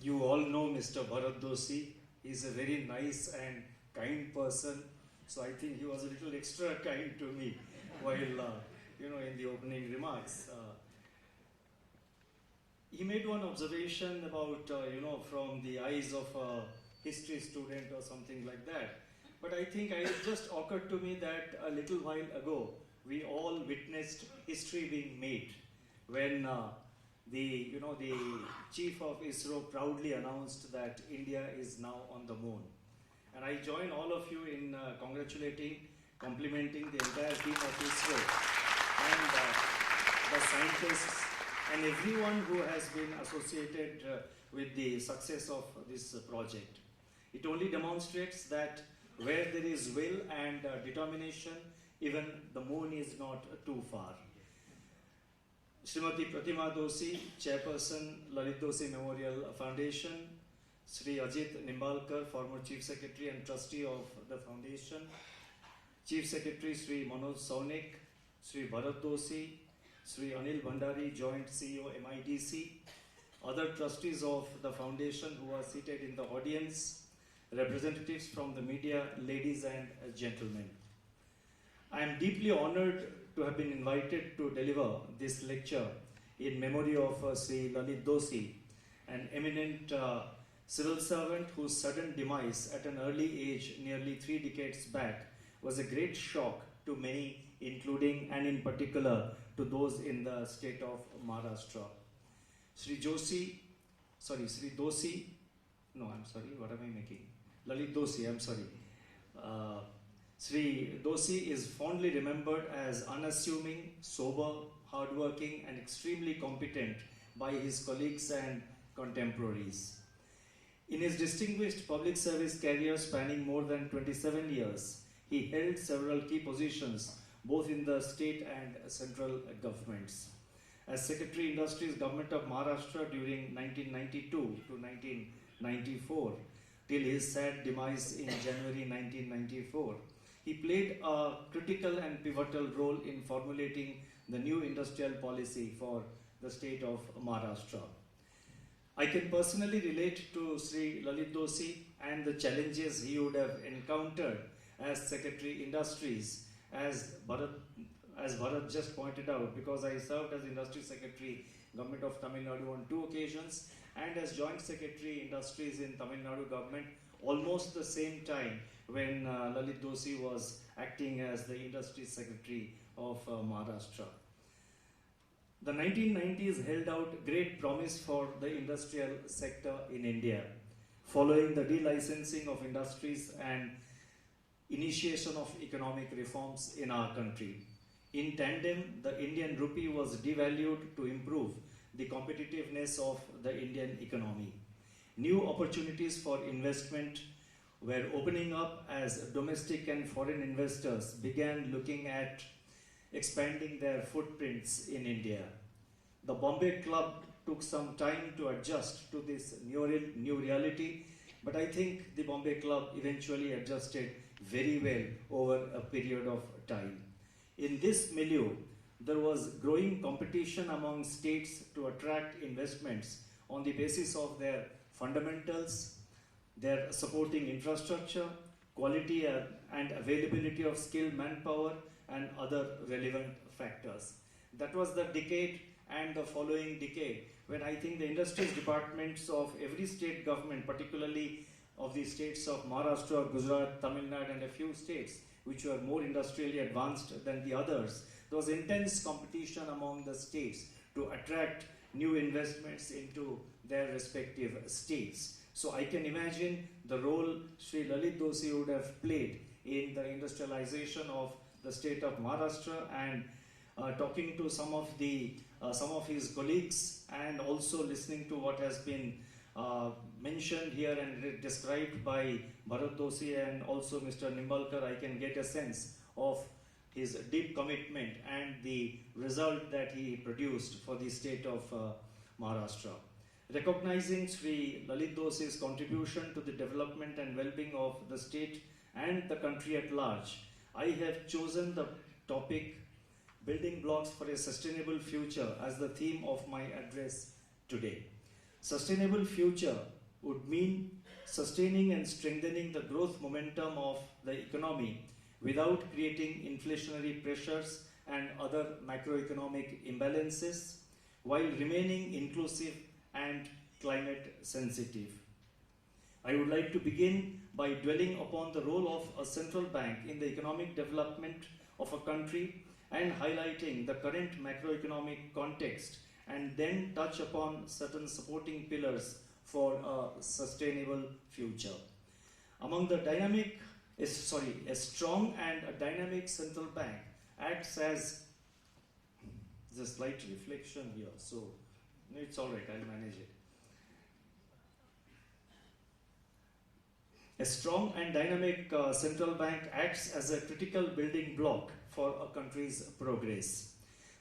You all know Mr. Bharat Doshi. He's a very nice and kind person. So I think he was a little extra kind to me while, in the opening remarks. He made one observation about, from the eyes of a history student or something like that. But I think it just occurred to me that a little while ago, we all witnessed history being made when the chief of ISRO proudly announced that India is now on the moon. And I join all of you in complimenting the entire team of ISRO and the scientists and everyone who has been associated with the success of this project. It only demonstrates that where there is will and determination, even the moon is not too far. Srimati Pratima Doshi, Chairperson, Lalit Doshi Memorial Foundation, Sri Ajit Nimbalkar, former Chief Secretary and Trustee of the Foundation, Chief Secretary Sri Manoj Saunik, Sri Bharat Doshi, Sri Anil Bhandari, Joint CEO MIDC, other trustees of the Foundation who are seated in the audience, representatives from the media, ladies and gentlemen. I am deeply honored to have been invited to deliver this lecture in memory of Sri Lalit Doshi, an eminent civil servant whose sudden demise at an early age, nearly 3 decades back, was a great shock to many, including and in particular to those in the state of Maharashtra. Sri Doshi, Lalit Doshi, I'm sorry. Sri Doshi is fondly remembered as unassuming, sober, hardworking and extremely competent by his colleagues and contemporaries. In his distinguished public service career spanning more than 27 years, he held several key positions both in the state and central governments. As Secretary Industries Government of Maharashtra during 1992 to 1994, till his sad demise in January 1994, he played a critical and pivotal role in formulating the new industrial policy for the state of Maharashtra. I can personally relate to Sri Lalit Doshi and the challenges he would have encountered as Secretary Industries, as Bharat just pointed out, because I served as Industry Secretary, Government of Tamil Nadu on 2 occasions, and as Joint Secretary Industries in Tamil Nadu government almost the same time when Lalit Doshi was acting as the Industry Secretary of Maharashtra. The 1990s held out great promise for the industrial sector in India, following the delicensing of industries and initiation of economic reforms in our country. In tandem, the Indian rupee was devalued to improve the competitiveness of the Indian economy. New opportunities for investment were opening up as domestic and foreign investors began looking at expanding their footprints in India. The Bombay Club took some time to adjust to this new reality, but I think the Bombay Club eventually adjusted very well over a period of time. In this milieu, there was growing competition among states to attract investments on the basis of their fundamentals, their supporting infrastructure, quality and availability of skilled manpower, and other relevant factors. That was the decade and the following decade when I think the industries departments of every state government, particularly of the states of Maharashtra, Gujarat, Tamil Nadu and a few states which were more industrially advanced than the others, there was intense competition among the states to attract new investments into their respective states. So I can imagine the role Sri Lalit Doshi would have played in the industrialization of the state of Maharashtra, and talking to some of his colleagues and also listening to what has been mentioned here and described by Bharat Doshi and also Mr. Nimbalkar, I can get a sense of his deep commitment and the result that he produced for the state of Maharashtra. Recognizing Sri Lalit Doshi's contribution to the development and well-being of the state and the country at large, I have chosen the topic Building Blocks for a Sustainable Future as the theme of my address today. Sustainable future would mean sustaining and strengthening the growth momentum of the economy without creating inflationary pressures and other macroeconomic imbalances, while remaining inclusive and climate sensitive. I would like to begin by dwelling upon the role of a central bank in the economic development of a country and highlighting the current macroeconomic context, and then touch upon certain supporting pillars for a sustainable future. Among the a strong and a dynamic central bank acts as, there's a slight reflection here, so it's all right, I'll manage it. A strong and dynamic central bank acts as a critical building block for a country's progress.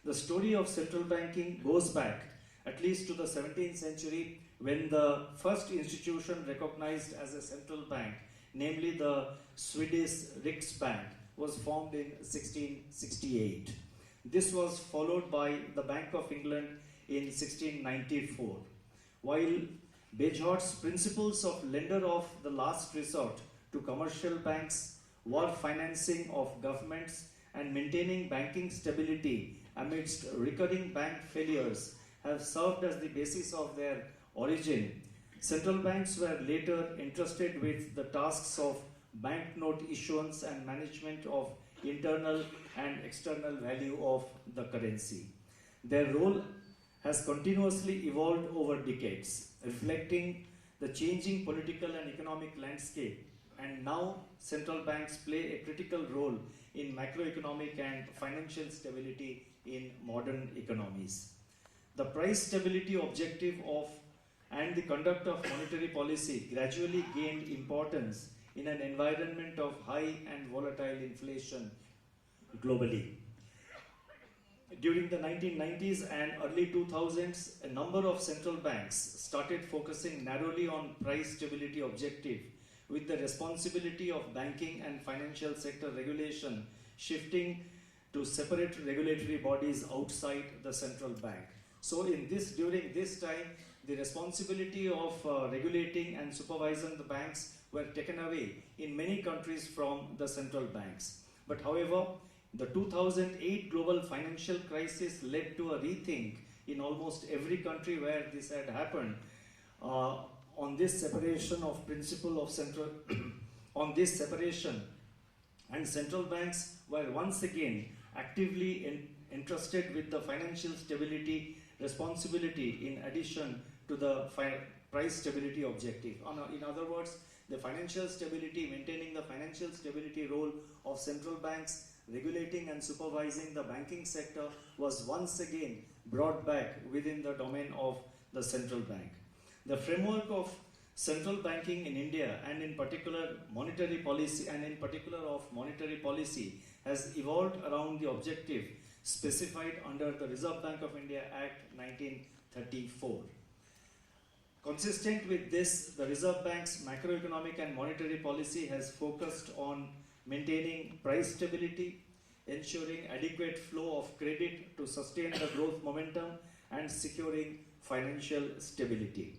The story of central banking goes back at least to the 17th century, when the first institution recognized as a central bank, namely the Swedish Riksbank, was formed in 1668. This was followed by the Bank of England in 1694. While Bejour's principles of lender of the last resort to commercial banks, war financing of governments, and maintaining banking stability amidst recurring bank failures have served as the basis of their origin, central banks were later entrusted with the tasks of banknote issuance and management of internal and external value of the currency. Their role has continuously evolved over decades, reflecting the changing political and economic landscape, and now central banks play a critical role in macroeconomic and financial stability in modern economies. The price stability objective of and the conduct of monetary policy gradually gained importance in an environment of high and volatile inflation globally. During the 1990s and early 2000s, a number of central banks started focusing narrowly on price stability objective, with the responsibility of banking and financial sector regulation shifting to separate regulatory bodies outside the central bank. So during this time, the responsibility of regulating and supervising the banks were taken away in many countries from the central banks. But however, the 2008 global financial crisis led to a rethink in almost every country where this had happened on this separation of principle of central on this separation, and central banks were once again actively entrusted with the financial stability responsibility in addition to the price stability objective. In other words, the financial stability, maintaining the financial stability role of central banks, regulating and supervising the banking sector, was once again brought back within the domain of the central bank. The framework of central banking in India and in particular monetary policy has evolved around the objective specified under the Reserve Bank of India Act 1934. Consistent with this, the Reserve Bank's macroeconomic and monetary policy has focused on maintaining price stability, ensuring adequate flow of credit to sustain the growth momentum, and securing financial stability.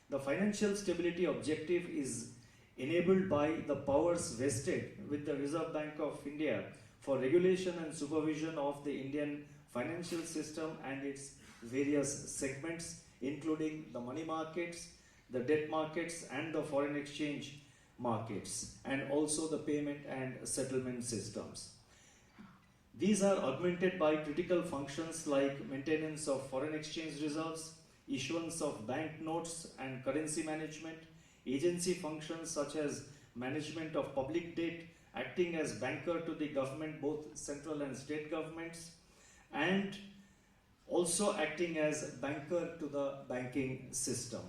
The financial stability objective is enabled by the powers vested with the Reserve Bank of India for regulation and supervision of the Indian financial system and its various segments, including the money markets, the debt markets, and the foreign exchange markets, and also the payment and settlement systems. These are augmented by critical functions like maintenance of foreign exchange reserves, issuance of bank notes and currency management, agency functions such as management of public debt, acting as banker to the government, both central and state governments, and also acting as banker to the banking system.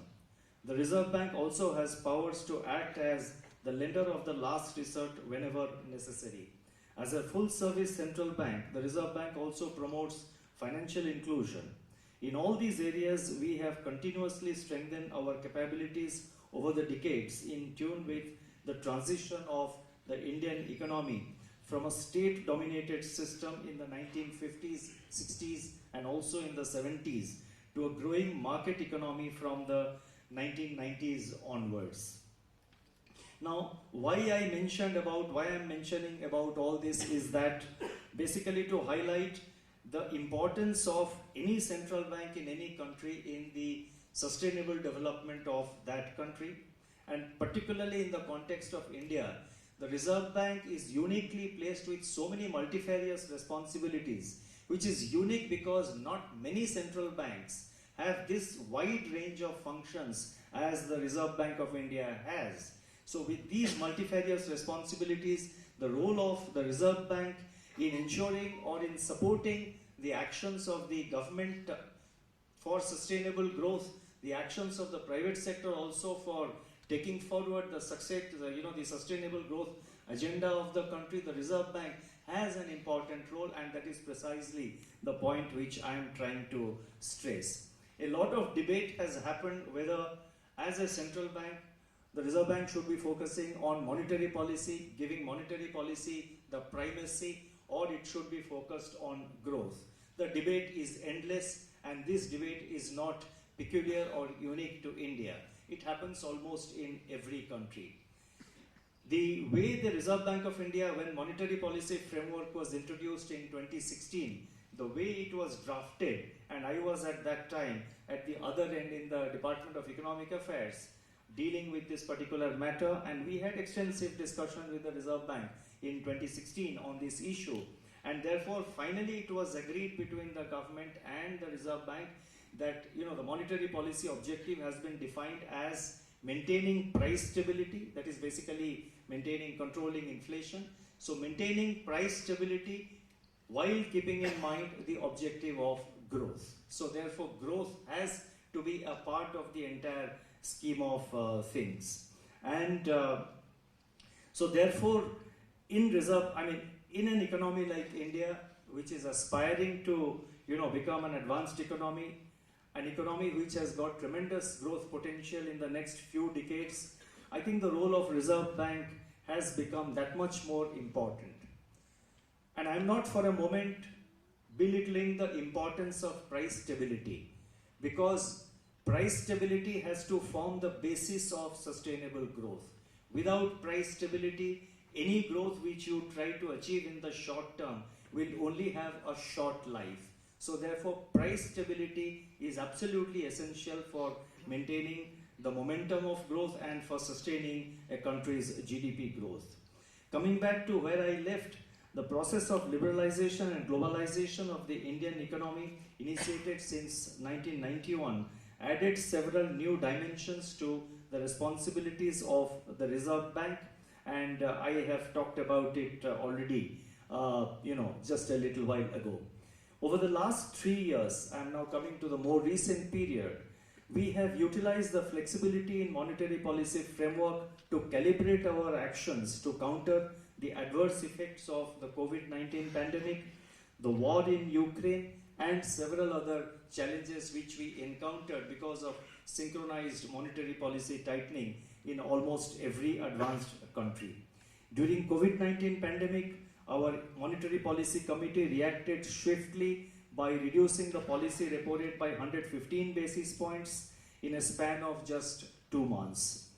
The Reserve Bank also has powers to act as the lender of the last resort whenever necessary. As a full-service central bank, the Reserve Bank also promotes financial inclusion. In all these areas, we have continuously strengthened our capabilities over the decades in tune with the transition of the Indian economy from a state-dominated system in the 1950s, 60s, and also in the 70s to a growing market economy from the 1990s onwards. Now, why I'm mentioning about all this is that basically to highlight the importance of any central bank in any country in the sustainable development of that country, and particularly in the context of India, the Reserve Bank is uniquely placed with so many multifarious responsibilities, which is unique because not many central banks have this wide range of functions as the Reserve Bank of India has. So with these multifarious responsibilities, the role of the Reserve Bank in ensuring or in supporting the actions of the government for sustainable growth, the actions of the private sector also for taking forward the the sustainable growth agenda of the country, the Reserve Bank has an important role, and that is precisely the point which I am trying to stress. A lot of debate has happened whether as a central bank, the Reserve Bank should be focusing on monetary policy, giving monetary policy the primacy, or it should be focused on growth. The debate is endless, and this debate is not peculiar or unique to India. It happens almost in every country. The way the Reserve Bank of India, when monetary policy framework was introduced in 2016, the way it was drafted, and I was at that time at the other end in the Department of Economic Affairs, dealing with this particular matter, and we had extensive discussion with the Reserve Bank in 2016 on this issue, and therefore finally it was agreed between the government and the Reserve Bank that the monetary policy objective has been defined as maintaining price stability, that is basically controlling inflation. So maintaining price stability while keeping in mind the objective of growth. So therefore growth has to be a part of the entire scheme of things. And so therefore in an economy like India, which is aspiring to become an advanced economy, an economy which has got tremendous growth potential in the next few decades, I think the role of Reserve Bank has become that much more important. And I'm not for a moment belittling the importance of price stability, because price stability has to form the basis of sustainable growth. Without price stability, any growth which you try to achieve in the short term will only have a short life. So therefore, price stability is absolutely essential for maintaining the momentum of growth and for sustaining a country's GDP growth. Coming back to where I left, the process of liberalization and globalization of the Indian economy, initiated since 1991, added several new dimensions to the responsibilities of the Reserve Bank, and I have talked about it already, just a little while ago. Over the last 3 years, I am now coming to the more recent period, we have utilized the flexibility in monetary policy framework to calibrate our actions to counter the adverse effects of the COVID-19 pandemic, the war in Ukraine, and several other challenges which we encountered because of synchronized monetary policy tightening in almost every advanced country. During COVID-19 pandemic, our monetary policy committee reacted swiftly by reducing the policy repo rate by 115 basis points in a span of just 2 months.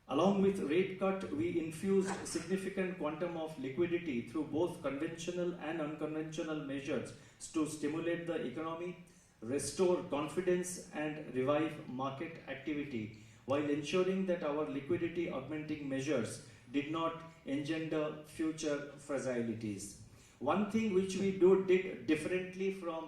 Along with rate cut, we infused significant quantum of liquidity through both conventional and unconventional measures to stimulate the economy, restore confidence, and revive market activity, while ensuring that our liquidity augmenting measures did not engender future fragilities. One thing which we did differently from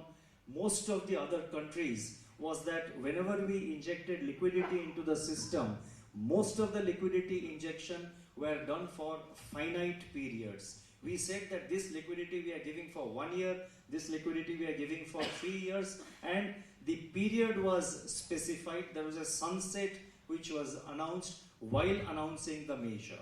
most of the other countries was that whenever we injected liquidity into the system, most of the liquidity injection were done for finite periods. We said that this liquidity we are giving for 1 year, this liquidity we are giving for 3 years, and the period was specified. There was a sunset which was announced while announcing the measure.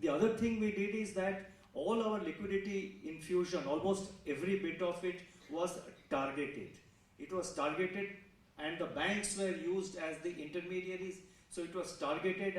The other thing we did is that all our liquidity infusion, almost every bit of it, was targeted. It was targeted, and the banks were used as the intermediaries. So it was targeted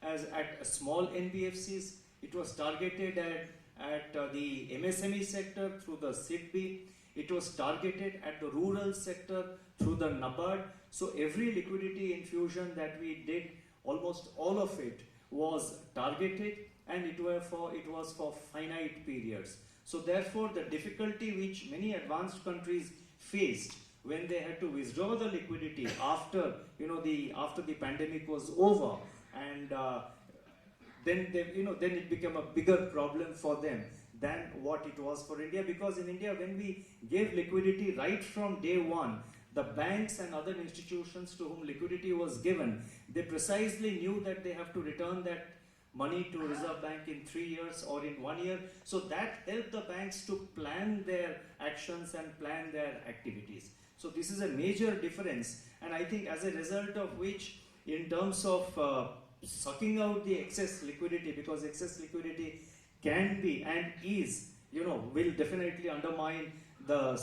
at small NBFCs. It was targeted at the MSME sector through the SIDBI. It was targeted at the rural sector through the NABARD. So every liquidity infusion that we did, almost all of it was targeted, and it was for finite periods. So therefore, the difficulty which many advanced countries faced when they had to withdraw the liquidity after the pandemic was over, and then it became a bigger problem for them than what it was for India, because in India, when we gave liquidity right from day one, the banks and other institutions to whom liquidity was given, they precisely knew that they have to return that money to Reserve Bank in 3 years or in 1 year. So that helped the banks to plan their actions and plan their activities. So this is a major difference, and I think as a result of which, in terms of sucking out the excess liquidity, because excess liquidity can be and is, will definitely undermine will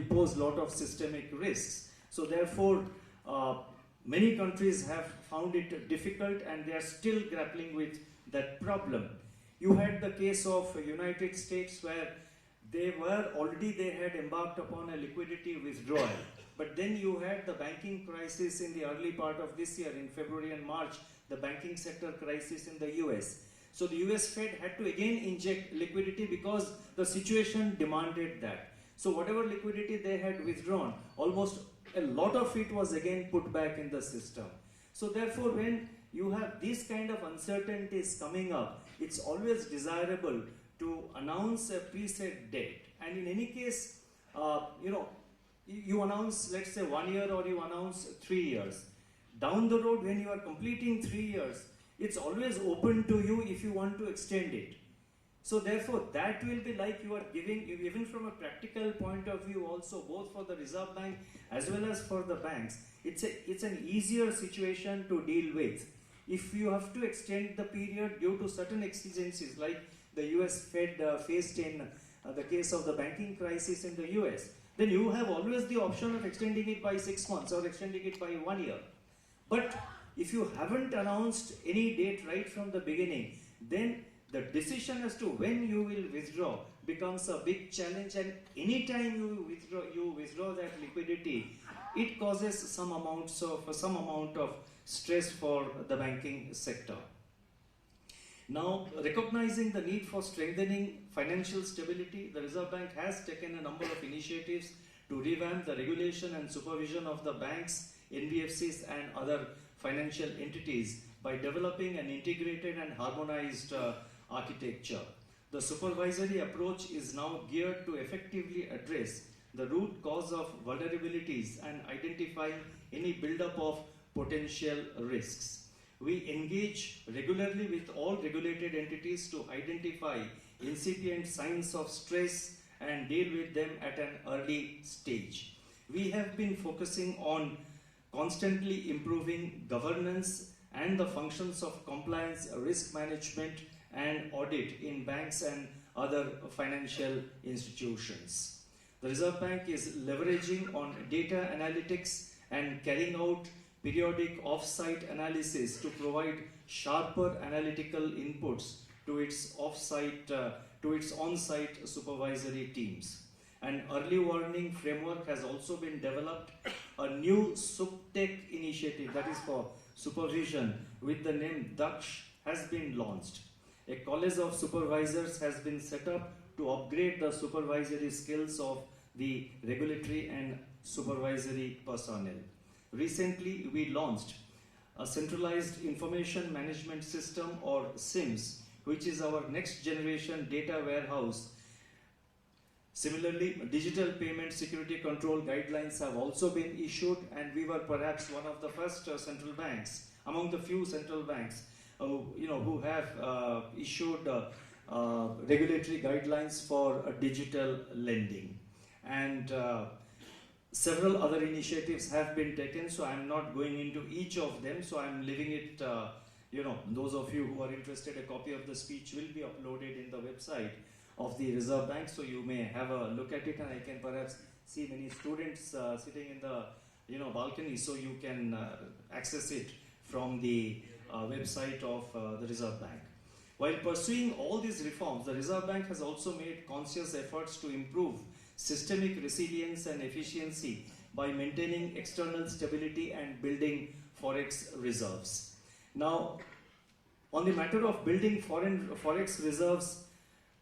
pose a lot of systemic risks. So therefore, many countries have found it difficult, and they are still grappling with that problem. You had the case of United States, where they had embarked upon a liquidity withdrawal. But then you had the banking crisis in the early part of this year, in February and March, the banking sector crisis in the US. So the US Fed had to again inject liquidity because the situation demanded that. So whatever liquidity they had withdrawn, almost a lot of it was again put back in the system. So therefore, when you have these kind of uncertainties coming up, it's always desirable to announce a preset date. And in any case, you announce, let's say, 1 year, or you announce 3 years. Down the road, when you are completing 3 years, it's always open to you if you want to extend it. So therefore, that will be like you are giving, even from a practical point of view also, both for the Reserve Bank as well as for the banks, it's an easier situation to deal with. If you have to extend the period due to certain exigencies, like the US Fed faced in the case of the banking crisis in the US, then you have always the option of extending it by 6 months or extending it by 1 year. But if you haven't announced any date right from the beginning, then the decision as to when you will withdraw becomes a big challenge, and anytime you withdraw that liquidity, it causes some amount of stress for the banking sector. Now, recognizing the need for strengthening financial stability, the Reserve Bank has taken a number of initiatives to revamp the regulation and supervision of the banks, NBFCs and other financial entities by developing an integrated and harmonized architecture. The supervisory approach is now geared to effectively address the root cause of vulnerabilities and identify any buildup of potential risks. We engage regularly with all regulated entities to identify incipient signs of stress and deal with them at an early stage. We have been focusing on constantly improving governance and the functions of compliance, risk management and audit in banks and other financial institutions. The Reserve Bank is leveraging on data analytics and carrying out periodic off-site analysis to provide sharper analytical inputs to its on-site supervisory teams. An early warning framework has also been developed. A new SupTech initiative, that is for supervision, with the name Daksh, has been launched. A college of supervisors has been set up to upgrade the supervisory skills of the regulatory and supervisory personnel. Recently, we launched a centralized information management system, or SIMS, which is our next generation data warehouse. Similarly, digital payment security control guidelines have also been issued, and we were perhaps one of the first central banks, among the few central banks, who have issued regulatory guidelines for digital lending. And several other initiatives have been taken, so I'm not going into each of them, so I'm leaving it, those of you who are interested, a copy of the speech will be uploaded in the website of the Reserve Bank, so you may have a look at it, and I can perhaps see many students sitting in the balcony, so you can access it from the website of the Reserve Bank. While pursuing all these reforms, the Reserve Bank has also made conscious efforts to improve systemic resilience and efficiency by maintaining external stability and building forex reserves. Now, on the matter of building foreign forex reserves,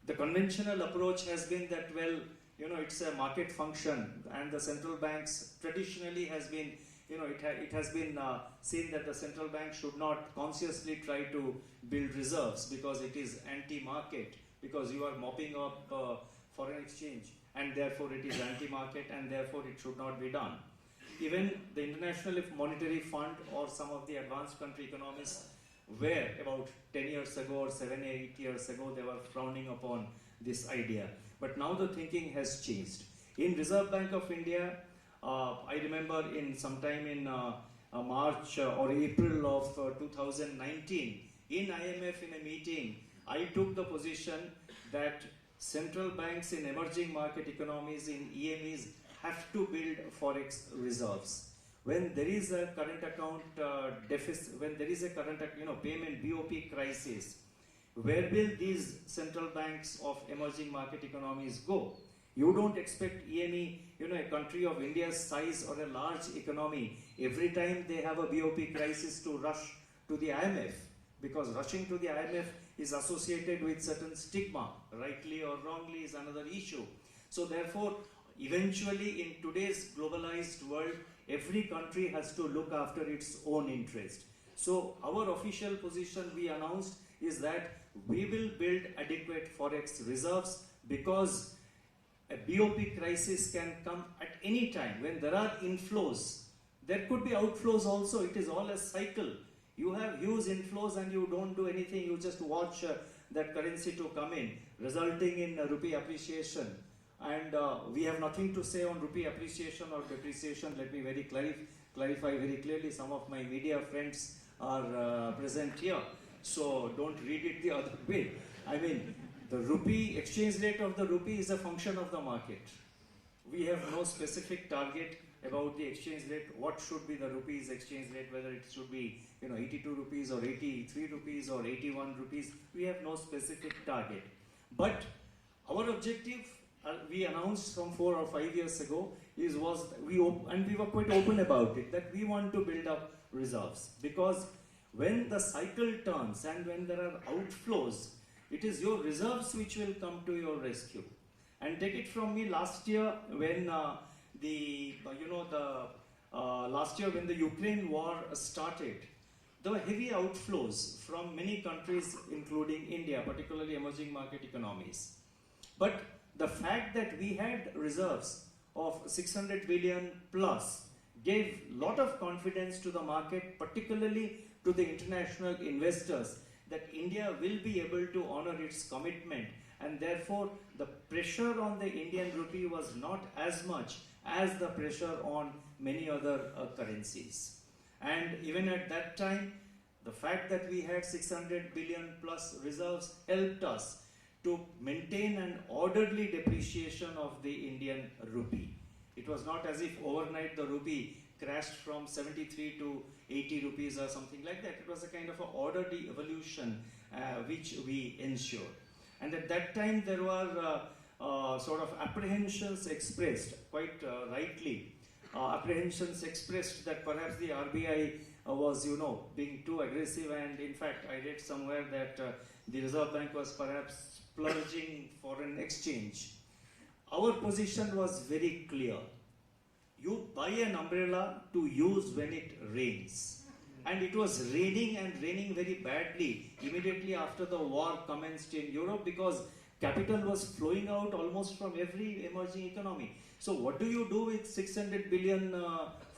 the conventional approach has been that, well, it's a market function, and the central banks traditionally has been, it has been seen that the central bank should not consciously try to build reserves because it is anti-market, because you are mopping up foreign exchange, and therefore it is anti-market, and therefore it should not be done. Even the International Monetary Fund or some of the advanced country economists were about 10 years ago or 7, 8 years ago, they were frowning upon this idea. But now the thinking has changed. In Reserve Bank of India, I remember sometime in March or April of 2019, in IMF in a meeting, I took the position that central banks in emerging market economies, in EMEs, have to build forex reserves. When there is a current account deficit, when there is a current payment BOP crisis, where will these central banks of emerging market economies go? You don't expect EME, a country of India's size or a large economy, every time they have a BOP crisis to rush to the IMF, because rushing to the IMF is associated with certain stigma, rightly or wrongly is another issue. So therefore, eventually in today's globalized world, every country has to look after its own interest. So our official position we announced is that we will build adequate forex reserves, because a BOP crisis can come at any time. When there are inflows, there could be outflows also. It is all a cycle. You have huge inflows and you don't do anything. You just watch that currency to come in, resulting in rupee appreciation. And we have nothing to say on rupee appreciation or depreciation. Let me clarify very clearly. Some of my media friends are present here, so don't read it the other way. I mean, the rupee, exchange rate of the rupee is a function of the market. We have no specific target about the exchange rate. What should be the rupees exchange rate, whether it should be 82 rupees or 83 rupees or 81 rupees. We have no specific target. But our objective, we announced some 4 or 5 years ago, we were quite open about it, that we want to build up reserves, because when the cycle turns and when there are outflows, it is your reserves which will come to your rescue. And take it from me, last year when last year when the Ukraine war started, there were heavy outflows from many countries, including India, particularly emerging market economies. But the fact that we had reserves of 600 billion plus gave a lot of confidence to the market, particularly to the international investors, that India will be able to honor its commitment, and therefore the pressure on the Indian rupee was not as much as the pressure on many other currencies. And even at that time, the fact that we had 600 billion plus reserves helped us to maintain an orderly depreciation of the Indian rupee. It was not as if overnight the rupee crashed from 73 to 80 rupees or something like that. It was a kind of an orderly evolution which we ensured. And at that time there were sort of apprehensions expressed, quite rightly, apprehensions expressed that perhaps the RBI was, being too aggressive, and in fact I read somewhere that the Reserve Bank was perhaps splurging foreign exchange. Our position was very clear. You buy an umbrella to use when it rains. And it was raining, and raining very badly immediately after the war commenced in Europe, because capital was flowing out almost from every emerging economy. So what do you do with 600 billion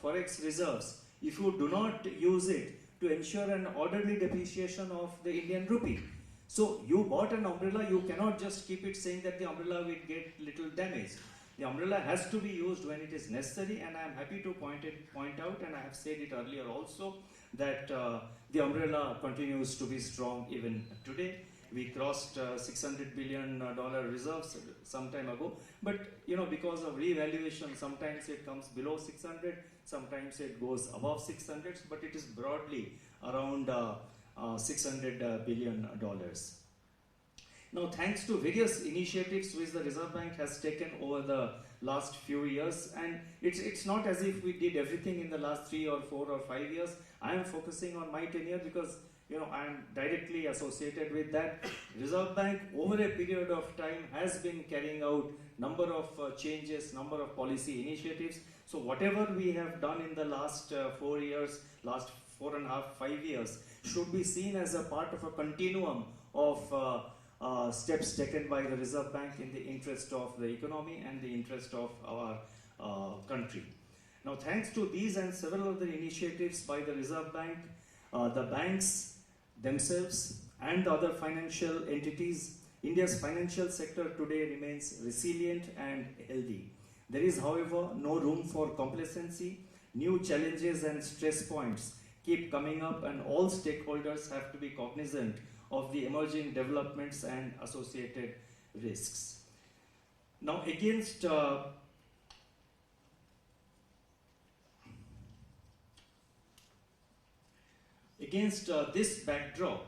forex reserves if you do not use it to ensure an orderly depreciation of the Indian rupee? So you bought an umbrella, you cannot just keep it saying that the umbrella will get little damage. The umbrella has to be used when it is necessary, and I am happy to point out, and I have said it earlier also, that the umbrella continues to be strong even today. We crossed $600 billion reserves some time ago, but because of revaluation, sometimes it comes below 600, sometimes it goes above 600, but it is broadly around $600 billion. Now, thanks to various initiatives which the Reserve Bank has taken over the last few years, and it's not as if we did everything in the last 3 or 4 or 5 years. I am focusing on my tenure because I am directly associated with that. Reserve Bank over a period of time has been carrying out number of changes, number of policy initiatives. So whatever we have done in the last 4 years, last 4.5, 5 years, should be seen as a part of a continuum of steps taken by the Reserve Bank in the interest of the economy and the interest of our country. Now, thanks to these and several other initiatives by the Reserve Bank, the banks themselves and the other financial entities, India's financial sector today remains resilient and healthy. There is, however, no room for complacency. New challenges and stress points keep coming up, and all stakeholders have to be cognizant of the emerging developments and associated risks. Now, against this backdrop,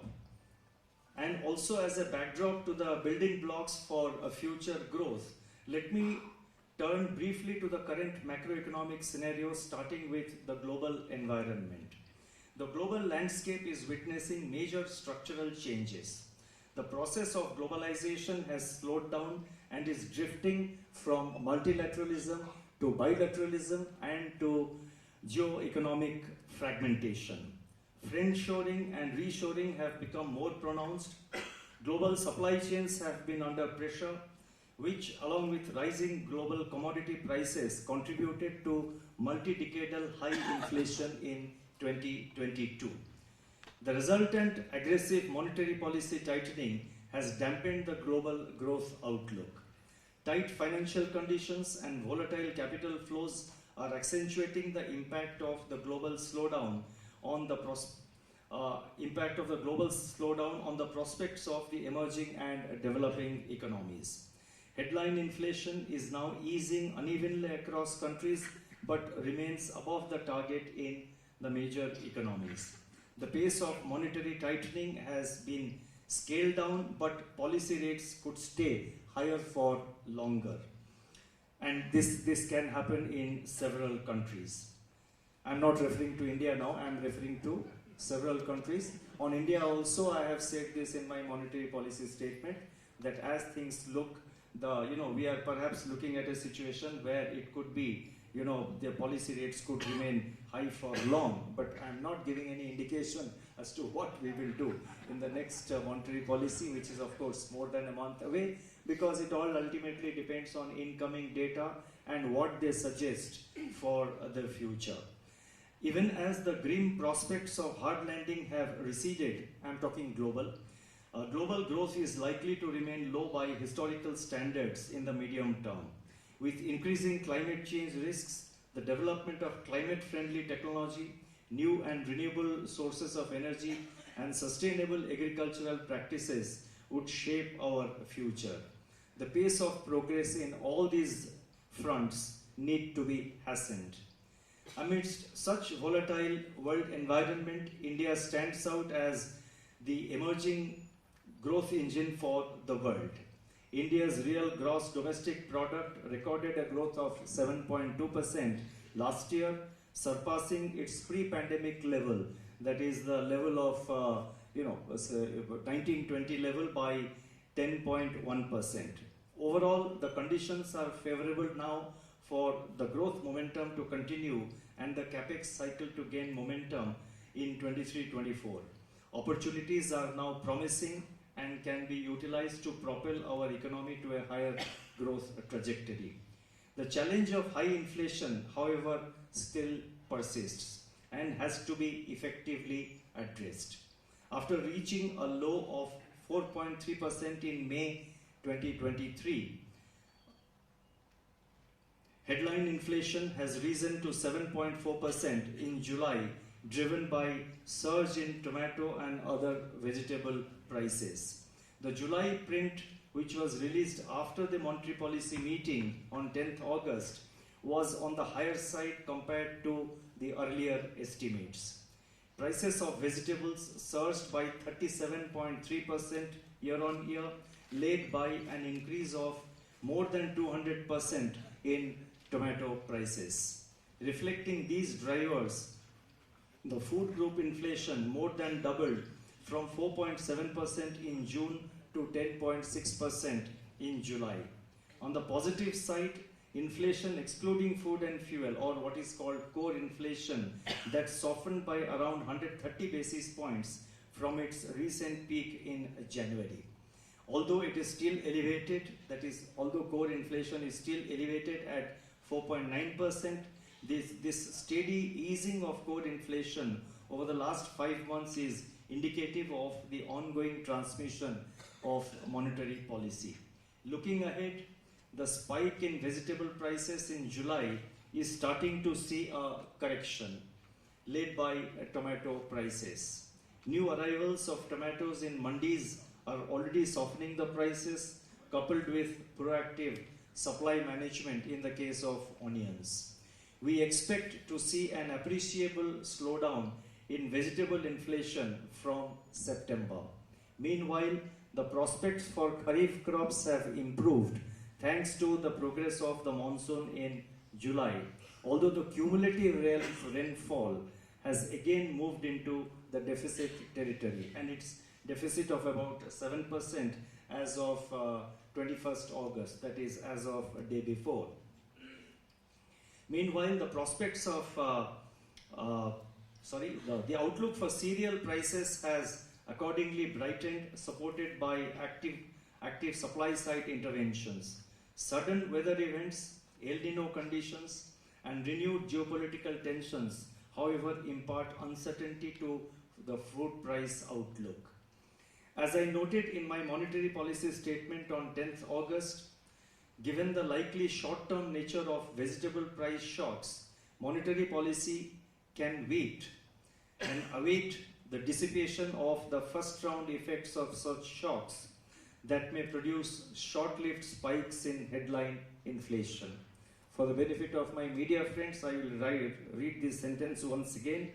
and also as a backdrop to the building blocks for a future growth, let me turn briefly to the current macroeconomic scenario, starting with the global environment. The global landscape is witnessing major structural changes. The process of globalization has slowed down and is drifting from multilateralism to bilateralism and to geo-economic fragmentation. Friendshoring and reshoring have become more pronounced. Global supply chains have been under pressure, which, along with rising global commodity prices, contributed to multi-decadal high inflation in 2022. The resultant aggressive monetary policy tightening has dampened the global growth outlook. Tight financial conditions and volatile capital flows are accentuating the impact of the global slowdown on the prospects of the emerging and developing economies. Headline inflation is now easing unevenly across countries, but remains above the target in the major economies. The pace of monetary tightening has been scaled down, but policy rates could stay higher for longer. And this can happen in several countries. I'm not referring to India now, I'm referring to several countries. On India also, I have said this in my monetary policy statement, that as things look, we are perhaps looking at a situation where it could be, the policy rates could remain high for long, but I'm not giving any indication as to what we will do in the next monetary policy, which is of course more than a month away, because it all ultimately depends on incoming data and what they suggest for the future. Even as the grim prospects of hard landing have receded, I'm talking global, global growth is likely to remain low by historical standards in the medium term. With increasing climate change risks, the development of climate-friendly technology, new and renewable sources of energy, and sustainable agricultural practices would shape our future. The pace of progress in all these fronts need to be hastened. Amidst such volatile world environment, India stands out as the emerging growth engine for the world. India's real gross domestic product recorded a growth of 7.2% last year, surpassing its pre-pandemic level, that is the level of 1920 level, by 10.1%. Overall, the conditions are favorable now for the growth momentum to continue and the capex cycle to gain momentum in 23-24. Opportunities are now promising and can be utilized to propel our economy to a higher growth trajectory. The challenge of high inflation, however, still persists and has to be effectively addressed. After reaching a low of 4.3% in May 2023, headline inflation has risen to 7.4% in July, driven by surge in tomato and other vegetable prices. The July print, which was released after the monetary policy meeting on 10th August, was on the higher side compared to the earlier estimates. Prices of vegetables surged by 37.3% year on year, led by an increase of more than 200% in tomato prices. Reflecting these drivers, the food group inflation more than doubled from 4.7% in June to 10.6% in July. On the positive side, inflation excluding food and fuel, or what is called core inflation, that softened by around 130 basis points from its recent peak in January. Although it is still elevated, that is, although core inflation is still elevated at 4.9%, this steady easing of core inflation over the last 5 months is indicative of the ongoing transmission of monetary policy. Looking ahead, the spike in vegetable prices in July is starting to see a correction led by tomato prices. New arrivals of tomatoes in mandis are already softening the prices, coupled with proactive supply management in the case of onions. We expect to see an appreciable slowdown in vegetable inflation from September. Meanwhile, the prospects for kharif crops have improved thanks to the progress of the monsoon in July, although the cumulative rainfall has again moved into the deficit territory, and its deficit of about 7% as of 21st August, that is as of a day before. Meanwhile, the prospects of the outlook for cereal prices has accordingly brightened, supported by active supply side interventions. Sudden weather events, El Nino conditions, and renewed geopolitical tensions, however, impart uncertainty to the food price outlook. As I noted in my monetary policy statement on 10th August, given the likely short-term nature of vegetable price shocks, monetary policy can wait and await the dissipation of the first-round effects of such shocks that may produce short-lived spikes in headline inflation. For the benefit of my media friends, I will read this sentence once again.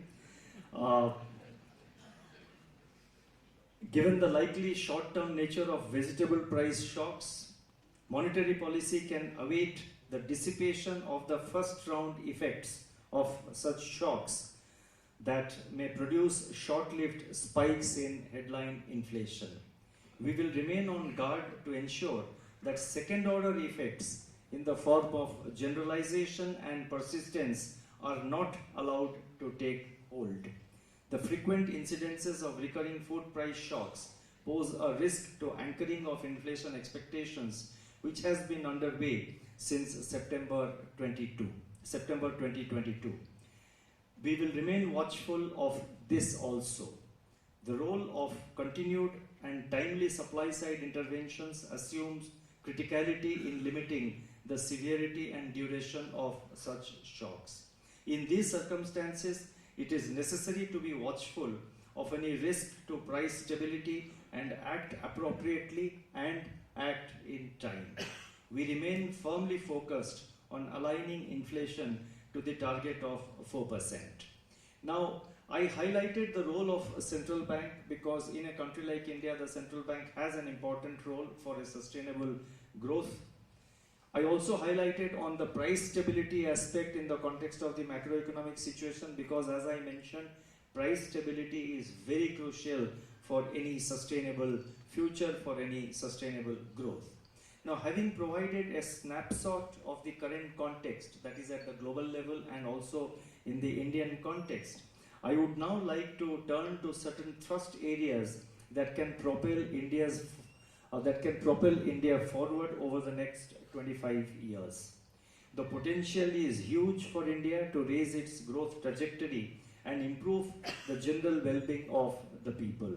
Given the likely short-term nature of vegetable price shocks, monetary policy can await the dissipation of the first-round effects of such shocks that may produce short-lived spikes in headline inflation. We will remain on guard to ensure that second-order effects in the form of generalization and persistence are not allowed to take hold. The frequent incidences of recurring food price shocks pose a risk to anchoring of inflation expectations, which has been underway since September 2022. We will remain watchful of this also. The role of continued and timely supply-side interventions assumes criticality in limiting the severity and duration of such shocks. In these circumstances, it is necessary to be watchful of any risk to price stability and act appropriately and act in time. We remain firmly focused on aligning inflation to the target of 4%. Now, I highlighted the role of a central bank because in a country like India, the central bank has an important role for a sustainable growth. I also highlighted on the price stability aspect in the context of the macroeconomic situation because, as I mentioned, price stability is very crucial for any sustainable future, for any sustainable growth. Now, having provided a snapshot of the current context, that is at the global level and also in the Indian context, I would now like to turn to certain thrust areas that can propel India forward over the next 25 years. The potential is huge for India to raise its growth trajectory and improve the general well-being of the people.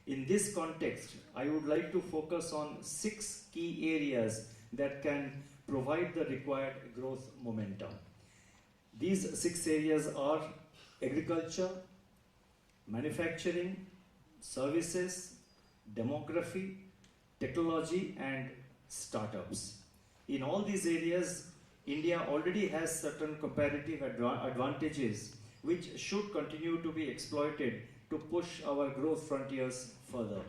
In this context, I would like to focus on 6 key areas that can provide the required growth momentum. These 6 areas are agriculture, manufacturing, services, demography, technology, and startups. In all these areas, India already has certain comparative advantages which should continue to be exploited to push our growth frontiers further.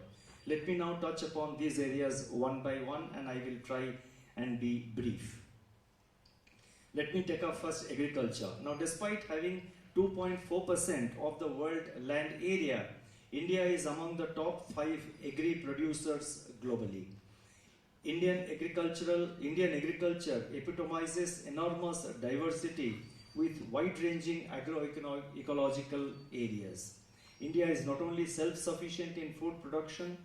Let me now touch upon these areas one by one, and I will try and be brief. Let me take up first agriculture. Now, despite having 2.4% of the world land area, India is among the top 5 agri producers globally. Indian agriculture epitomizes enormous diversity with wide-ranging agroecological areas. India is not only self-sufficient in food production,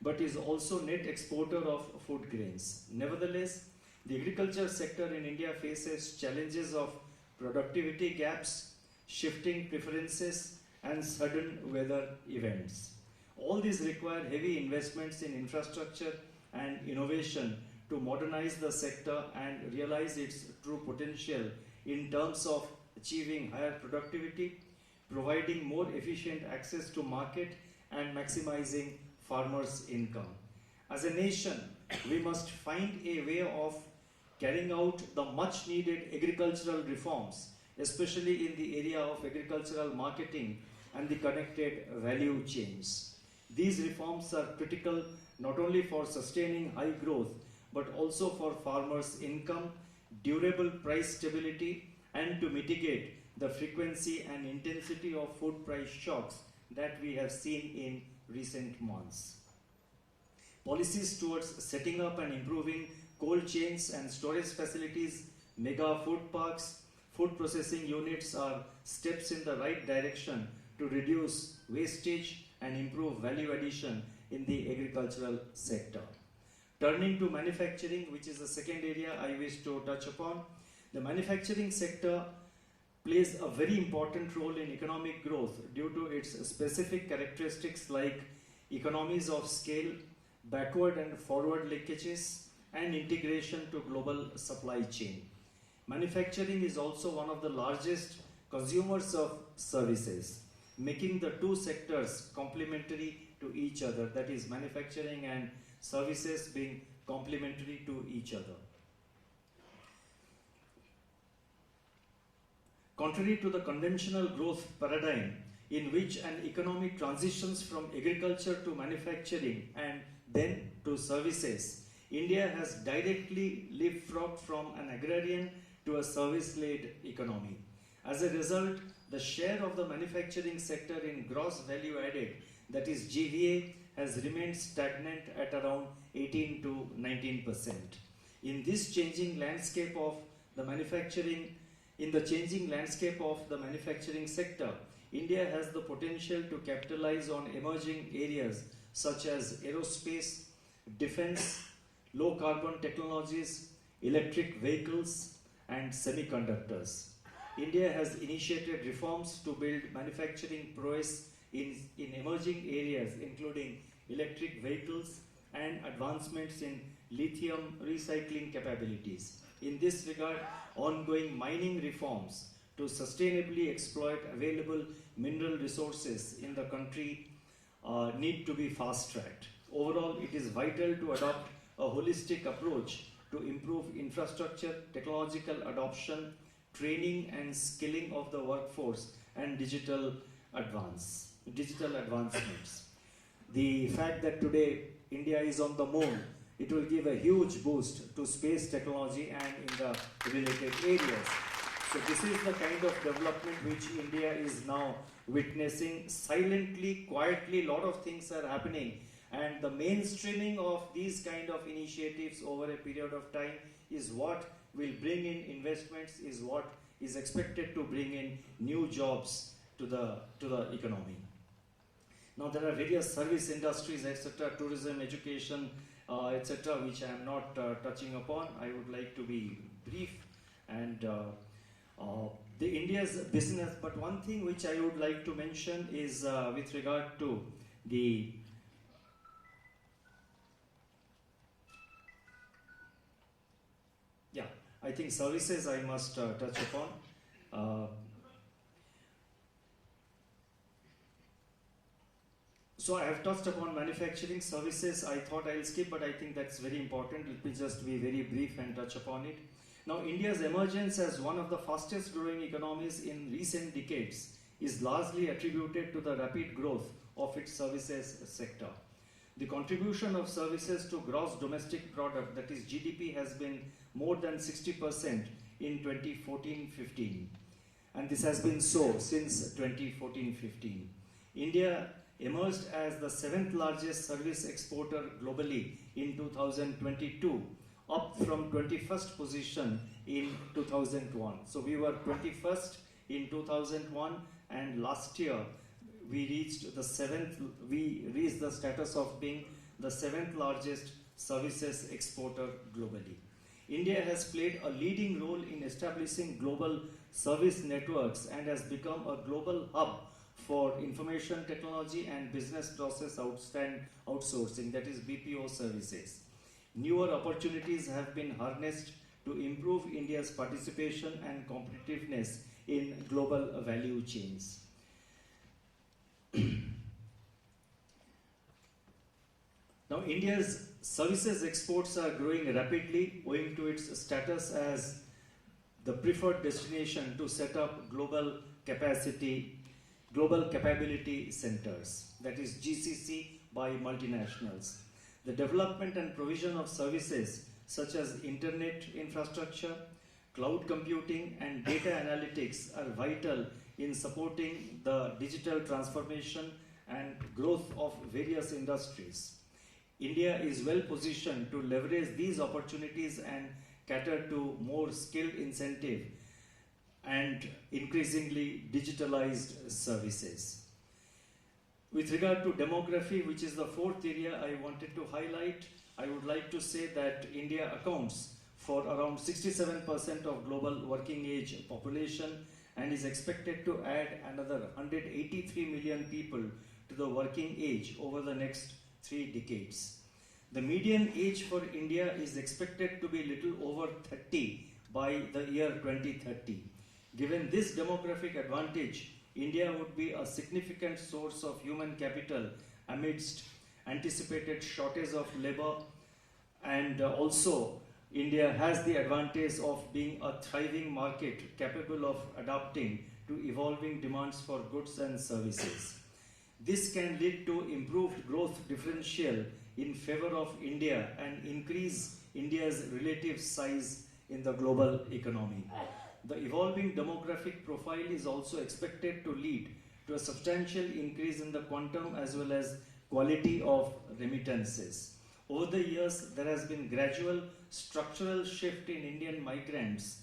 but is also net exporter of food grains. Nevertheless, the agriculture sector in India faces challenges of productivity gaps, shifting preferences, and sudden weather events. All these require heavy investments in infrastructure and innovation to modernize the sector and realize its true potential in terms of achieving higher productivity, providing more efficient access to market, and maximizing farmers' income. As a nation, we must find a way of carrying out the much needed agricultural reforms, especially in the area of agricultural marketing and the connected value chains. These reforms are critical not only for sustaining high growth, but also for farmers' income, durable price stability, and to mitigate the frequency and intensity of food price shocks that we have seen in recent months. Policies towards setting up and improving cold chains and storage facilities, mega food parks, food processing units are steps in the right direction to reduce wastage and improve value addition in the agricultural sector. Turning to manufacturing, which is the second area I wish to touch upon, the manufacturing sector plays a very important role in economic growth due to its specific characteristics like economies of scale, backward and forward linkages, and integration to global supply chain. Manufacturing is also one of the largest consumers of services, making the two sectors complementary to each other, that is, manufacturing and services being complementary to each other. Contrary to the conventional growth paradigm in which an economy transitions from agriculture to manufacturing and then to services, India has directly leapfrogged from an agrarian to a service-led economy. As a result, the share of the manufacturing sector in gross value added, that is GVA, has remained stagnant at around 18 to 19%. In this changing landscape of the manufacturing sector, India has the potential to capitalize on emerging areas such as aerospace, defense, low carbon technologies, electric vehicles, and semiconductors. India has initiated reforms to build manufacturing prowess in emerging areas including electric vehicles and advancements in lithium recycling capabilities. In this regard, ongoing mining reforms to sustainably exploit available mineral resources in the country need to be fast-tracked. Overall, it is vital to adopt a holistic approach to improve infrastructure, technological adoption, training and skilling of the workforce, and digital advancements. The fact that today India is on the moon, it will give a huge boost to space technology and in the related areas. So this is the kind of development which India is now witnessing silently, quietly. A lot of things are happening, and the mainstreaming of these kind of initiatives over a period of time is what will bring in investments, is what is expected to bring in new jobs to the economy. Now there are various service industries, etc., tourism, education, etc., which I am not touching upon. I would like to be brief and the India's business. But one thing which I would like to mention is with regard to the I think services I must touch upon. So I have touched upon manufacturing services. I thought I'll skip, but I think that's very important. Let me just be very brief and touch upon it. Now, India's emergence as one of the fastest growing economies in recent decades is largely attributed to the rapid growth of its services sector. The contribution of services to gross domestic product, that is GDP, has been more than 60% in 2014-15. And this has been so since 2014-15. India emerged as the 7th largest service exporter globally in 2022, up from 21st position in 2001. So we were 21st in 2001, and last year we reached the status of being the 7th largest services exporter globally. India has played a leading role in establishing global service networks and has become a global hub for information technology and business process outsourcing, that is BPO services. Newer opportunities have been harnessed to improve India's participation and competitiveness in global value chains. Now, India's services exports are growing rapidly owing to its status as the preferred destination to set up global capability centers, that is GCC by multinationals. The development and provision of services such as internet infrastructure, cloud computing, and data analytics are vital in supporting the digital transformation and growth of various industries. India is well positioned to leverage these opportunities and cater to more skilled incentive and increasingly digitalized services. With regard to demography, which is the fourth area I wanted to highlight, I would like to say that India accounts for around 67% of global working age population and is expected to add another 183 million people to the working age over the next 3 decades. The median age for India is expected to be little over 30 by the year 2030. Given this demographic advantage, India would be a significant source of human capital amidst anticipated shortage of labor, and also India has the advantage of being a thriving market capable of adapting to evolving demands for goods and services. This can lead to improved growth differential in favor of India and increase India's relative size in the global economy. The evolving demographic profile is also expected to lead to a substantial increase in the quantum as well as quality of remittances. Over the years, there has been gradual structural shift in Indian migrants'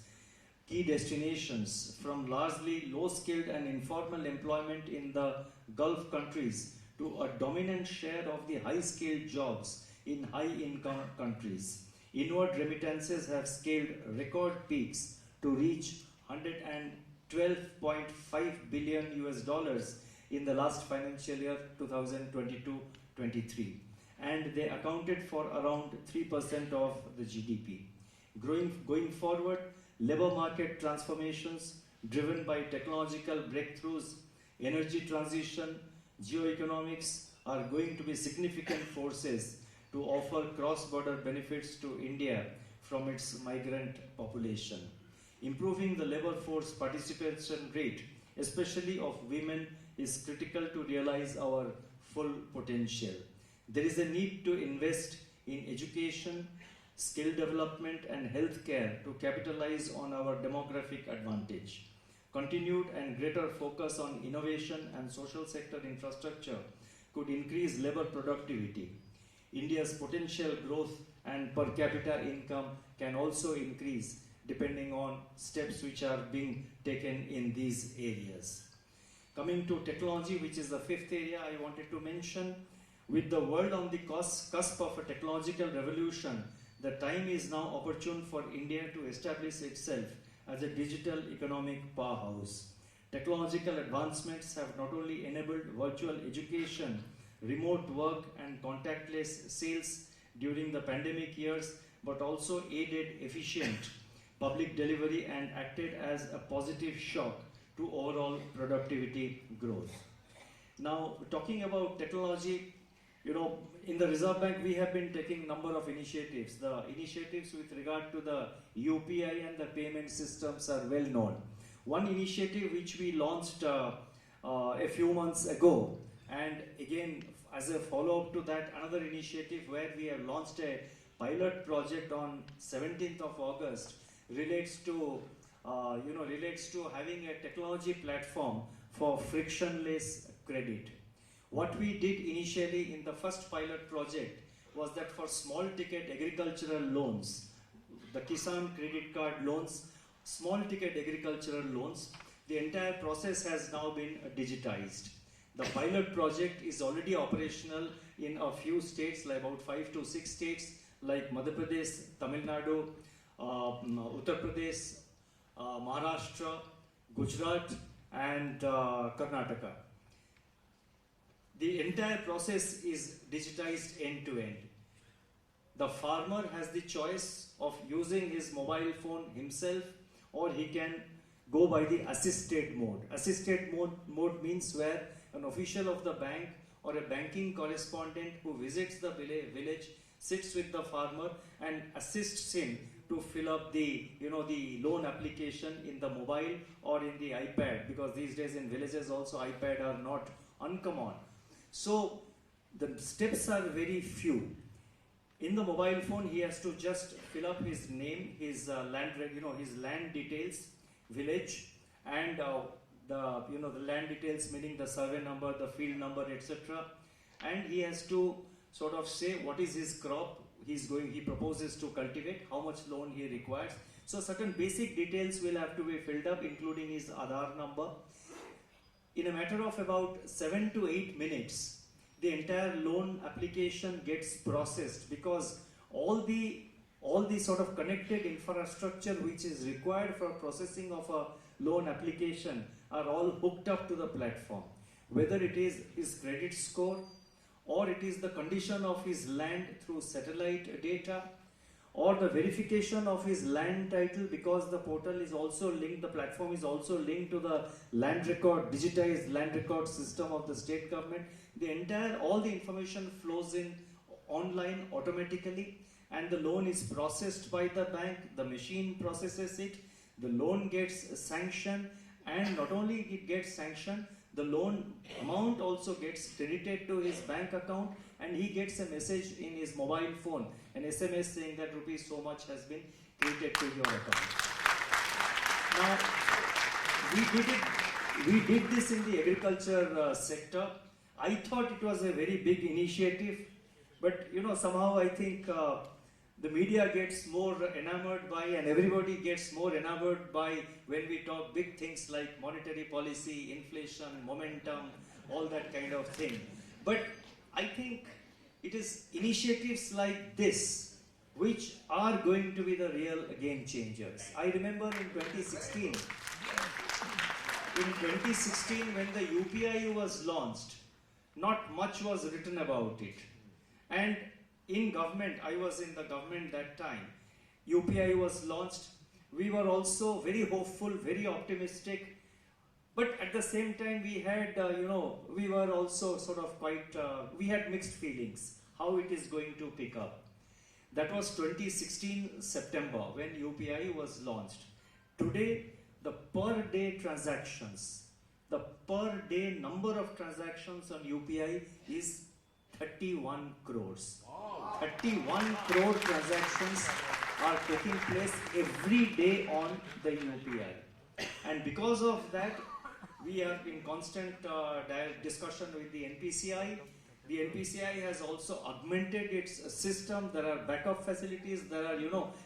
key destinations from largely low-skilled and informal employment in the Gulf countries to a dominant share of the high-skilled jobs in high-income countries. Inward remittances have scaled record peaks to reach $112.5 billion in the last financial year 2022-23, and they accounted for around 3% of the GDP. Going forward, labor market transformations driven by technological breakthroughs, energy transition, geoeconomics are going to be significant forces to offer cross-border benefits to India from its migrant population. Improving the labor force participation rate, especially of women, is critical to realize our full potential. There is a need to invest in education, skill development, and healthcare to capitalize on our demographic advantage. Continued and greater focus on innovation and social sector infrastructure could increase labor productivity. India's potential growth and per capita income can also increase depending on steps which are being taken in these areas. Coming to technology, which is the fifth area I wanted to mention, with the world on the cusp of a technological revolution, the time is now opportune for India to establish itself as a digital economic powerhouse. Technological advancements have not only enabled virtual education, remote work, and contactless sales during the pandemic years, but also aided efficient public delivery and acted as a positive shock to overall productivity growth. Now, talking about technology, in the Reserve Bank, we have been taking number of initiatives. The initiatives with regard to the UPI and the payment systems are well known. One initiative which we launched a few months ago, and again, as a follow-up to that, another initiative where we have launched a pilot project on 17th of August, relates to relates to having a technology platform for frictionless credit. What we did initially in the first pilot project was that for small ticket agricultural loans, the Kisan credit card loans, small ticket agricultural loans, the entire process has now been digitized. The pilot project is already operational in a few states, like about 5 to 6 states, like Madhya Pradesh, Tamil Nadu, Uttar Pradesh, Maharashtra, Gujarat, and Karnataka. The entire process is digitized end to end. The farmer has the choice of using his mobile phone himself, or he can go by the assisted mode. Assisted mode means where an official of the bank or a banking correspondent who visits the village sits with the farmer and assists him to fill up the loan application in the mobile or in the iPad, because these days in villages also iPad are not uncommon. So the steps are very few. In the mobile phone, he has to just fill up his name, his his land details, village, and the land details, meaning the survey number, the field number, etc. And he has to sort of say what is his crop he proposes to cultivate, how much loan he requires. So certain basic details will have to be filled up, including his Aadhaar number. In a matter of about 7 to 8 minutes, the entire loan application gets processed, because all the sort of connected infrastructure which is required for processing of a loan application are all hooked up to the platform. Whether it is his credit score, or it is the condition of his land through satellite data, or the verification of his land title, because the portal is also linked, the platform is also linked to the land record, digitized land record system of the state government. All the information flows in online automatically, and the loan is processed by the bank, the machine processes it, the loan gets sanctioned, and not only it gets sanctioned, the loan amount also gets credited to his bank account, and he gets a message in his mobile phone, an SMS saying that rupees so much has been credited to your account. Now, we did this in the agriculture sector. I thought it was a very big initiative, but somehow I think the media gets more enamored by, and everybody gets more enamored by, when we talk big things like monetary policy, inflation, momentum, all that kind of thing. But I think it is initiatives like this which are going to be the real game changers. I remember in 2016, when the UPI was launched, not much was written about it. And in government, I was in the government that time, UPI was launched. We were also very hopeful, very optimistic, but at the same time we had, we were also sort of quite, we had mixed feelings, how it is going to pick up. That was 2016 September when UPI was launched. Today, the per day transactions, the per day number of transactions on UPI is 31 crores. 31 crore transactions are taking place every day on the UPI. And because of that, we are in constant discussion with the NPCI. The NPCI has also augmented its system. There are backup facilities. There are,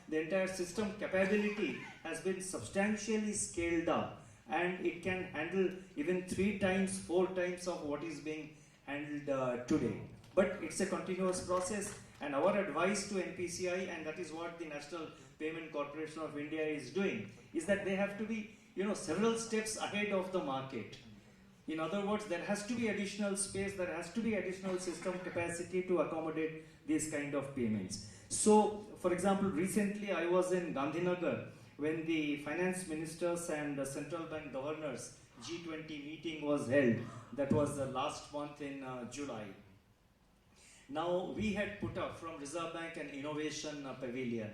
the entire system capability has been substantially scaled up, and it can handle even 3 times, 4 times of what is being handled today. But it's a continuous process, and our advice to NPCI, and that is what the National Payment Corporation of India is doing, is that they have to be, several steps ahead of the market. In other words, there has to be additional space, there has to be additional system capacity to accommodate these kind of payments. So, for example, recently I was in Gandhinagar when the finance ministers and the central bank governors G20 meeting was held. That was the last month in July. Now, we had put up from Reserve Bank an innovation pavilion.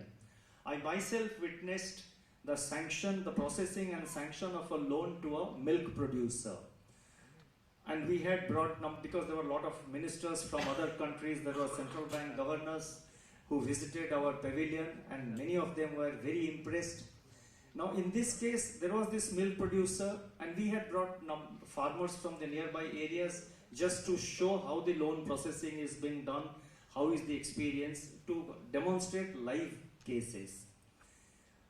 I myself witnessed the processing and sanction of a loan to a milk producer. And we had brought, because there were a lot of ministers from other countries, there were central bank governors who visited our pavilion, and many of them were very impressed. Now in this case, there was this milk producer, and we had brought farmers from the nearby areas just to show how the loan processing is being done, how is the experience, to demonstrate live cases.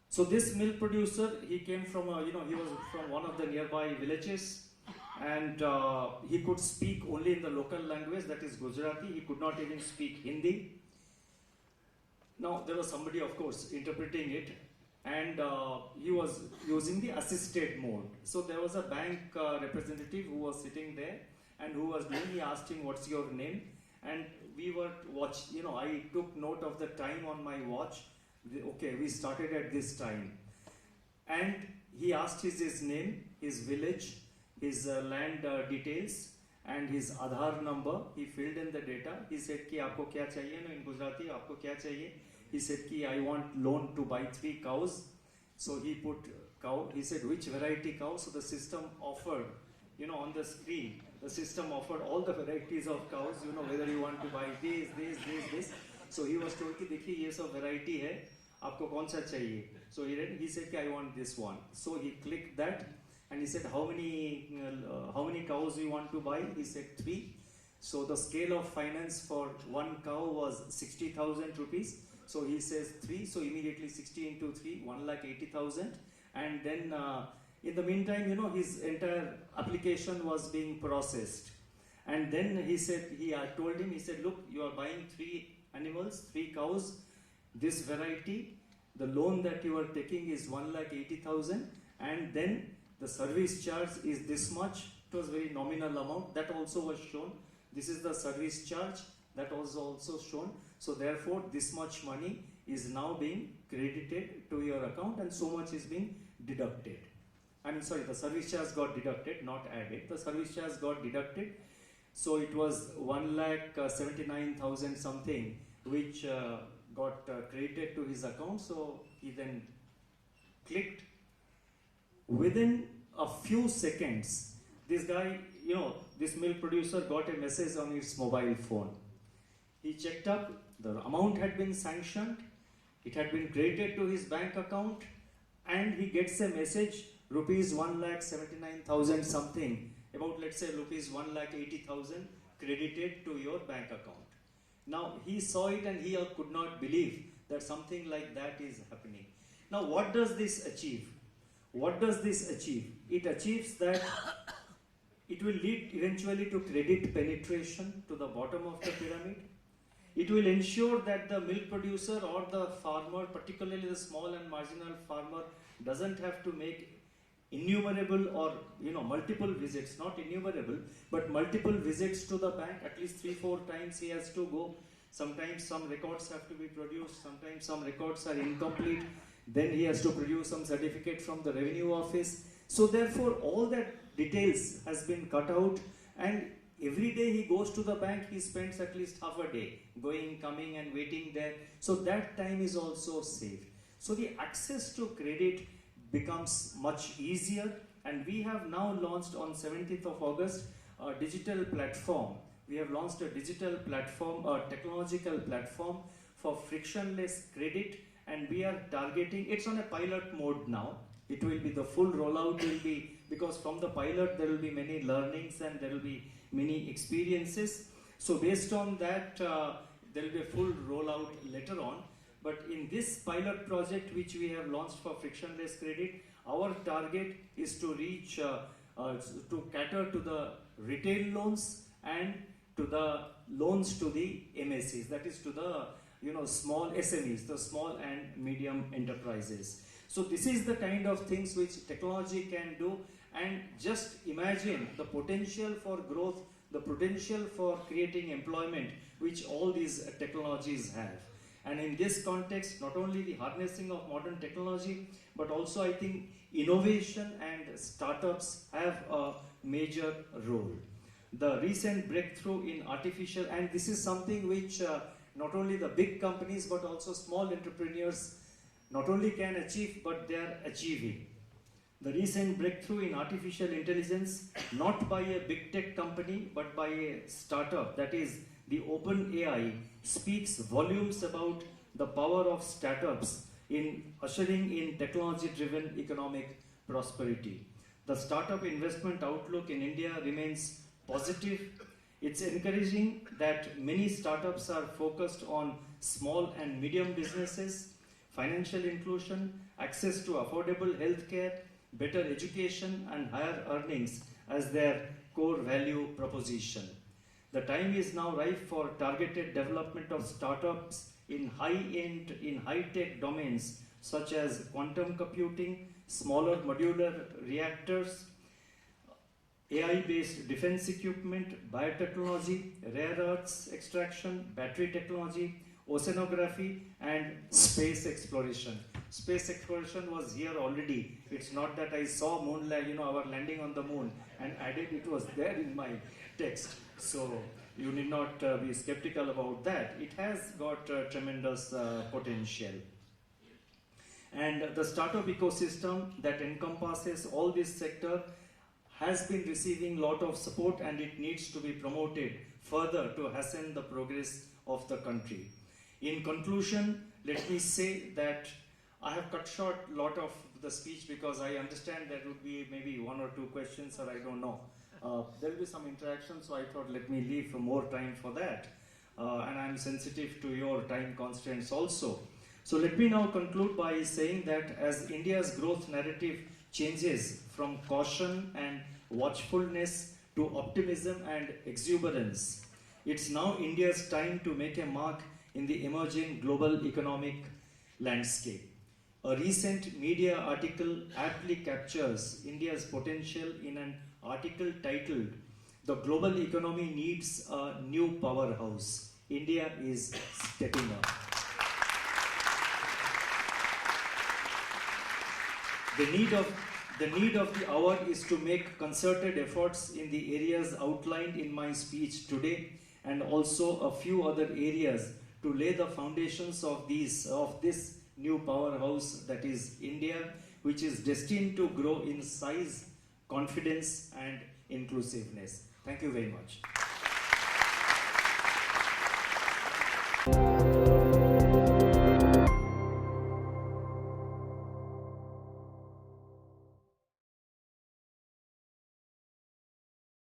So this milk producer, he came from, he was from one of the nearby villages, and he could speak only in the local language, that is Gujarati. He could not even speak Hindi. Now there was somebody, of course, interpreting it, and he was using the assisted mode. So there was a bank representative who was sitting there, and who was doing, he asked him, what's your name? And we were I took note of the time on my watch. Okay, we started at this time. And he asked his name, his village, his land details, and his Aadhaar number. He filled in the data. He said, ki aapko kya chahiye? No, in Gujarati, aapko kya chahiye? He said, ki I want loan to buy 3 cows. So he put cow. He said, which variety cow? So the system offered, on the screen, the system offered all the varieties of cows, whether you want to buy this. So he was told, ki dekhiye, ye sab variety hai, aapko kaun sa chahiye? So he said, ki I want this one. So he clicked that, and he said, how many cows you want to buy? He said 3. So the scale of finance for 1 cow was 60,000 rupees. So he says 3. So immediately 60 into 3, 1,80,000. And then in the meantime, his entire application was being processed. And then he said, I told him, he said, look, you are buying 3 animals, 3 cows, this variety. The loan that you are taking is 1,80,000, and then the service charge is this much. It was very nominal amount. That also was shown. This is the service charge. That was also shown. So therefore, this much money is now being credited to your account, and so much is being deducted. The service charge got deducted, not added. The service charge got deducted. So it was 1,79,000 something, which got credited to his account. So he then clicked. Within a few seconds, this guy, this milk producer got a message on his mobile phone. He checked up, the amount had been sanctioned, it had been credited to his bank account, and he gets a message, rupees 1,79,000 something, about let's say rupees 1,80,000 credited to your bank account. Now he saw it and he could not believe that something like that is happening. Now what does this achieve? What does this achieve? It achieves that it will lead eventually to credit penetration to the bottom of the pyramid. It will ensure that the milk producer or the farmer, particularly the small and marginal farmer, doesn't have to make innumerable or multiple visits, not innumerable, but multiple visits to the bank. At least 3-4 times he has to go. Sometimes some records have to be produced, sometimes some records are incomplete. Then he has to produce some certificate from the revenue office. So therefore all that details has been cut out, and every day he goes to the bank, he spends at least half a day going, coming and waiting there. So that time is also saved. So the access to credit becomes much easier, and we have now launched on 17th of August a digital platform. We have launched a digital platform, a technological platform for frictionless credit, and we are targeting, it's on a pilot mode now. It will be, the full rollout will be, because from the pilot there will be many learnings and there will be many experiences. So based on that, there will be a full rollout later on. But in this pilot project which we have launched for frictionless credit, our target is to reach, to cater to the retail loans and to the loans to the MSCs, that is to the small SMEs, the small and medium enterprises. So this is the kind of things which technology can do, and just imagine the potential for growth, the potential for creating employment which all these technologies have. And in this context, not only the harnessing of modern technology, but also I think innovation and startups have a major role. The recent breakthrough in artificial, and this is something which not only the big companies but also small entrepreneurs not only can achieve, but they are achieving. The recent breakthrough in artificial intelligence, not by a big tech company, but by a startup, that is the OpenAI, speaks volumes about the power of startups in ushering in technology-driven economic prosperity. The startup investment outlook in India remains positive. It's encouraging that many startups are focused on small and medium businesses, financial inclusion, access to affordable healthcare, better education, and higher earnings as their core value proposition. The time is now ripe for targeted development of startups in high-end, high-tech domains such as quantum computing, smaller modular reactors, AI-based defense equipment, biotechnology, rare earths extraction, battery technology, oceanography, and space exploration. Space exploration was here already. It's not that I saw our landing on the moon and added it was there in my text. So you need not be skeptical about that. It has got tremendous potential. And the startup ecosystem that encompasses all this sector has been receiving a lot of support, and it needs to be promoted further to hasten the progress of the country. In conclusion, let me say that I have cut short a lot of the speech because I understand there would be maybe one or two questions, or I don't know. There will be some interaction, so I thought let me leave more time for that. And I'm sensitive to your time constraints also. So let me now conclude by saying that as India's growth narrative changes from caution and watchfulness to optimism and exuberance, it's now India's time to make a mark in the emerging global economic landscape. A recent media article aptly captures India's potential in an article titled, "The Global Economy Needs a New Powerhouse. India is Stepping Up." The need of the hour is to make concerted efforts in the areas outlined in my speech today, and also a few other areas to lay the foundations of this new powerhouse that is India, which is destined to grow in size, confidence, and inclusiveness. Thank you very much.